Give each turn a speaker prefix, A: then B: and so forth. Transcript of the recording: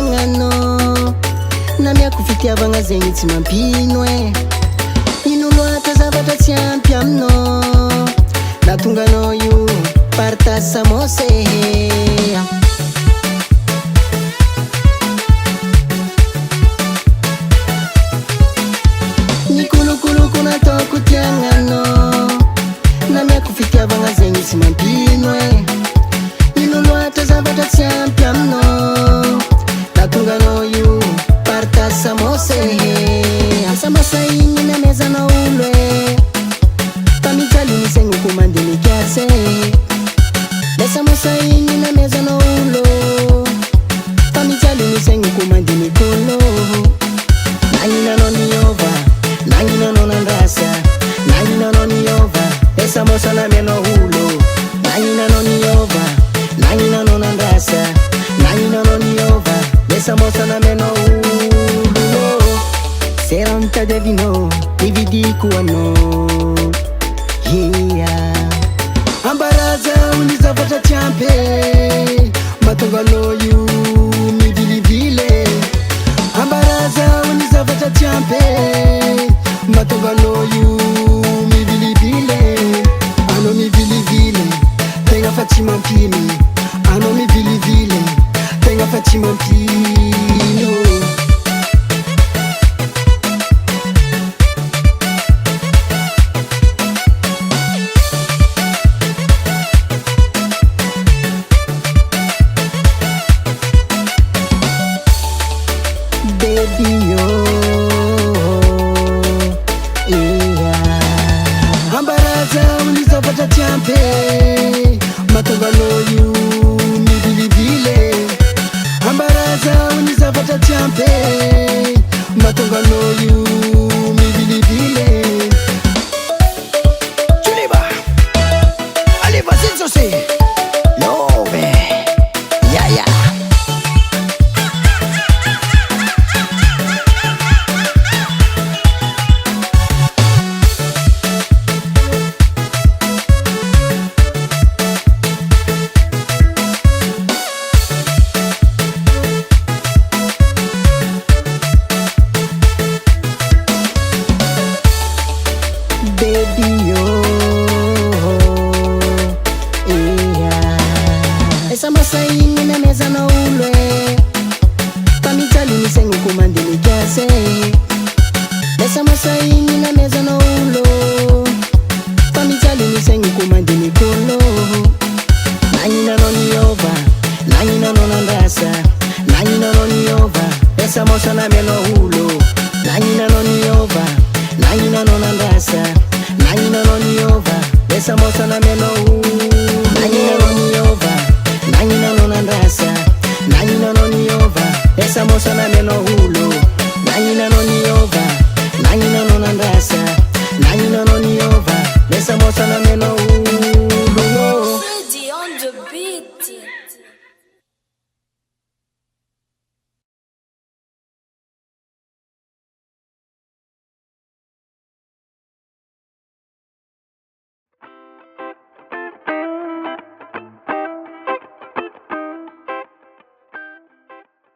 A: tiagnano na miako fitiavagna zegny tsy mampino e. Ino loatra zavatra tsy ampy aminao nahatonga anao io partage samose. Nikolokoloko nataoko tiagnanao na miako fitiavagna zegny tsy mampino e. Ino loatra zavatra tsy ampy aminao nahatonga anao io partage samose. Samose igny namezanao olo e pamijaliny segny komande mikase. Le samose igny namezanao olo pamijaliny segny komande mikolo. Naninanao niova, naninanao nandrasa, naninanao niova, le samosa namenao olo. Naninanao niova, naninanao nandrasa, naninanao niova, le samosa namenao olo. Sera mitady avinao, nividiko anao, yeah. Ambaraza ony zavatra tsy ampy mahatonga anao io mivilivile. Ambaraza ony zavatra tsy ampy mahatonga anao io mivilivile. Anao mivilivile, tegna fa tsy mampino. Anao mivilivile, tegna fa tsy mampino. Baby yeah. Ambaraza ony zavatra tsy ampy mahatonga anao io mivilivile. Ambaraza ony zavatra tsy ampy mahatonga anao io mivilivile. Chuleba, allez vas-y José, love, yeah yeah. Baby yeah. Essa moça igny namezanao olo e pamijaliny segny komande mikase. Essa moça igny namezanao olo pamijaliny segny komande mikolo. Naninanao niova, naninanao nandrasa, naninanao niova, essa moça namenao olo. Naninanao niova, naninanao nandrasa, naninanao niova, essa moça namenao olo. Naninanao niova, naninanao nandrasa, naninanao niova, essa moça namenao olo. Naninanao niova, naninanao nandrasa, naninanao niova, essa moça namenao olo.